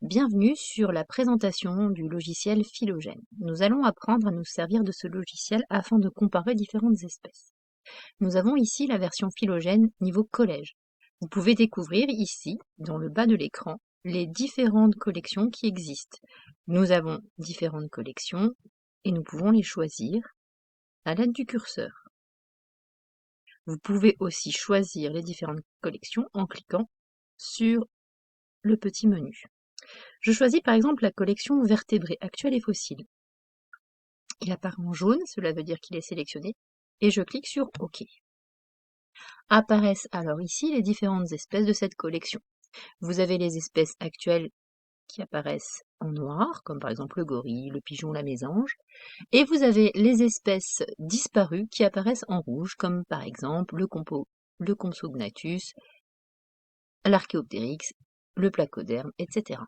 Bienvenue sur la présentation du logiciel Phylogène. Nous allons apprendre à nous servir de ce logiciel afin de comparer différentes espèces. Nous avons ici la version Phylogène niveau collège. Vous pouvez découvrir ici, dans le bas de l'écran, les différentes collections qui existent. Nous avons différentes collections et nous pouvons les choisir à l'aide du curseur. Vous pouvez aussi choisir les différentes collections en cliquant sur le petit menu. Je choisis par exemple la collection vertébrés actuels et fossiles. Il apparaît en jaune, cela veut dire qu'il est sélectionné, et je clique sur OK. Apparaissent alors ici les différentes espèces de cette collection. Vous avez les espèces actuelles qui apparaissent en noir, comme par exemple le gorille, le pigeon, la mésange, et vous avez les espèces disparues qui apparaissent en rouge, comme par exemple le Compsognathus, l'Archéoptérix, le Placoderme, etc.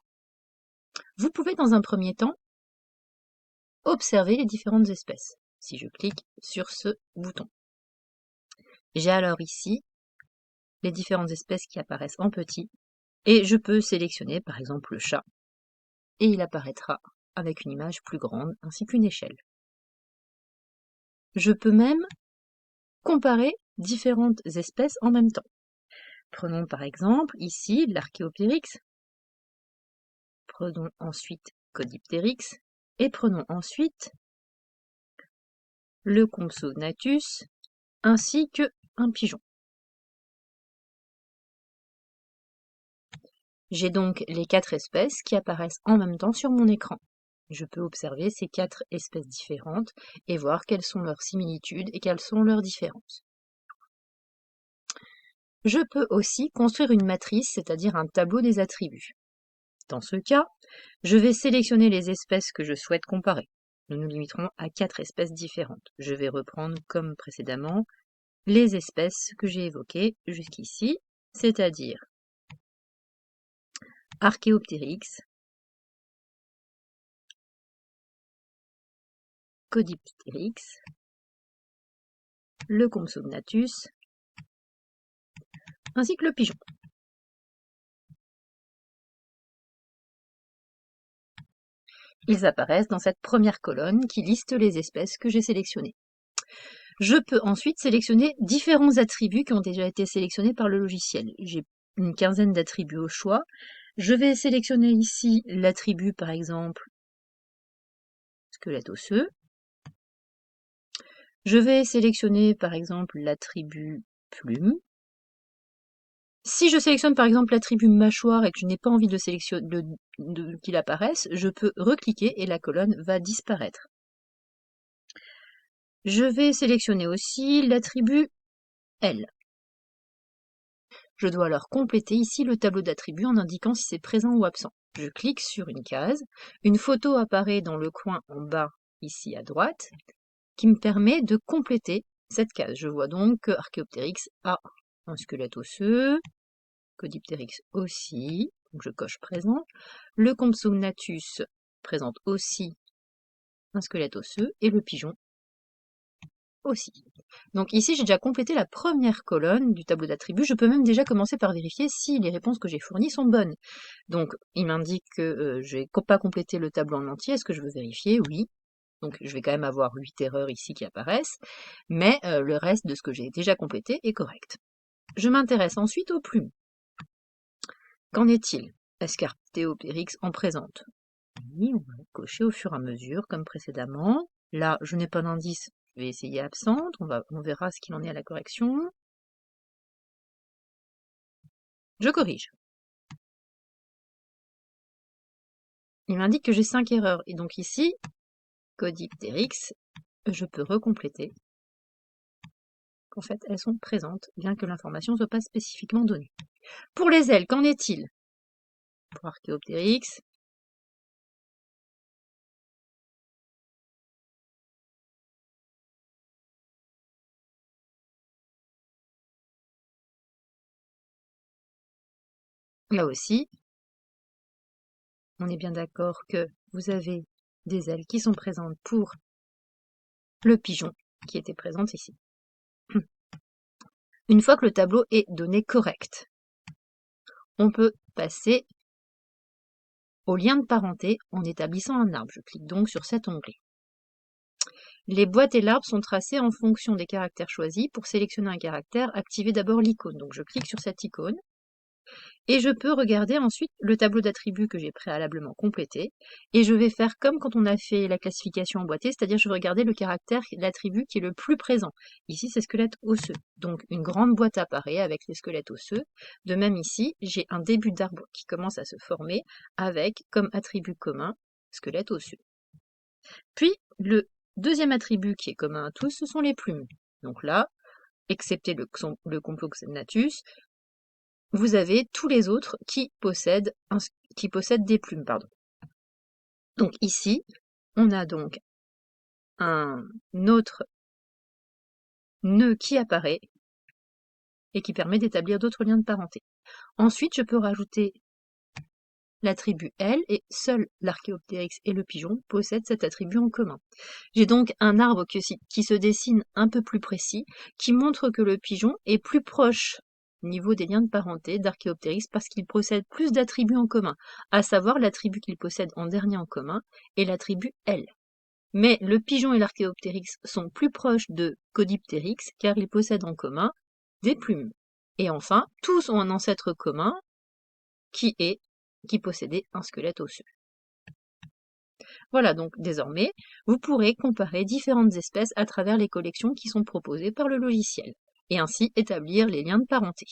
Vous pouvez dans un premier temps observer les différentes espèces, si je clique sur ce bouton. J'ai alors ici les différentes espèces qui apparaissent en petit, et je peux sélectionner par exemple le chat, et il apparaîtra avec une image plus grande ainsi qu'une échelle. Je peux même comparer différentes espèces en même temps. Prenons par exemple ici l'Archéoptérix, prenons ensuite Caudiptérix, et prenons ensuite le Compsognathus, ainsi qu'un pigeon. J'ai donc les 4 espèces qui apparaissent en même temps sur mon écran. Je peux observer ces 4 espèces différentes et voir quelles sont leurs similitudes et quelles sont leurs différences. Je peux aussi construire une matrice, c'est-à-dire un tableau des attributs. Dans ce cas, je vais sélectionner les espèces que je souhaite comparer. Nous nous limiterons à 4 espèces différentes. Je vais reprendre, comme précédemment, les espèces que j'ai évoquées jusqu'ici, c'est-à-dire Archéoptérix, Caudiptérix, le Compsognathus, ainsi que le pigeon. Ils apparaissent dans cette première colonne qui liste les espèces que j'ai sélectionnées. Je peux ensuite sélectionner différents attributs qui ont déjà été sélectionnés par le logiciel. J'ai une quinzaine d'attributs au choix. Je vais sélectionner ici l'attribut, par exemple, squelette osseux. Je vais sélectionner, par exemple, l'attribut plume. Si je sélectionne par exemple l'attribut mâchoire et que je n'ai pas envie qu'il apparaisse, je peux recliquer et la colonne va disparaître. Je vais sélectionner aussi l'attribut aile. Je dois alors compléter ici le tableau d'attributs en indiquant si c'est présent ou absent. Je clique sur une case, une photo apparaît dans le coin en bas, ici à droite, qui me permet de compléter cette case. Je vois donc que Archéoptérix a un squelette osseux, Caudiptérix aussi, donc je coche présent. Le Compsognathus présente aussi un squelette osseux et le pigeon aussi. Donc ici, j'ai déjà complété la première colonne du tableau d'attributs. Je peux même déjà commencer par vérifier si les réponses que j'ai fournies sont bonnes. Donc, il m'indique que je n'ai pas complété le tableau en entier. Est-ce que je veux vérifier? Oui. Donc, je vais quand même avoir 8 erreurs ici qui apparaissent, mais le reste de ce que j'ai déjà complété est correct. Je m'intéresse ensuite aux plumes. Qu'en est-il? Archéoptérix en présente? Oui, on va cocher au fur et à mesure, comme précédemment. Là, je n'ai pas d'indice. Je vais essayer absente, on verra ce qu'il en est à la correction. Je corrige. Il m'indique que j'ai 5 erreurs, et donc ici, Caudiptérix, je peux recompléter qu'en fait elles sont présentes, bien que l'information ne soit pas spécifiquement donnée. Pour les ailes, qu'en est-il? Pour Archéoptérix, là aussi, on est bien d'accord que vous avez des ailes qui sont présentes pour le pigeon qui était présent ici. Une fois que le tableau est donné correct, on peut passer aux liens de parenté en établissant un arbre. Je clique donc sur cet onglet. Les boîtes et l'arbre sont tracés en fonction des caractères choisis. Pour sélectionner un caractère, activez d'abord l'icône. Donc je clique sur cette icône et je peux regarder ensuite le tableau d'attributs que j'ai préalablement complété et je vais faire comme quand on a fait la classification emboîtée, c'est-à-dire je vais regarder le caractère, l'attribut qui est le plus présent. Ici, c'est squelette osseux. Donc une grande boîte apparaît avec les squelettes osseux. De même ici, j'ai un début d'arbre qui commence à se former avec comme attribut commun squelette osseux. Puis le deuxième attribut qui est commun à tous, ce sont les plumes. Donc là, excepté le Compsognathus, vous avez tous les autres qui possèdent des plumes. Donc ici, on a donc un autre nœud qui apparaît et qui permet d'établir d'autres liens de parenté. Ensuite, je peux rajouter l'attribut L et seul l'Archéoptérix et le pigeon possèdent cet attribut en commun. J'ai donc un arbre qui se dessine un peu plus précis, qui montre que le pigeon est plus proche au niveau des liens de parenté d'Archéoptérix parce qu'il possède plus d'attributs en commun, à savoir l'attribut qu'il possède en dernier en commun et l'attribut L. Mais le pigeon et l'Archéoptérix sont plus proches de Caudiptérix car ils possèdent en commun des plumes. Et enfin, tous ont un ancêtre commun qui possédait un squelette osseux. Voilà donc désormais, vous pourrez comparer différentes espèces à travers les collections qui sont proposées par le logiciel, et ainsi établir les liens de parenté.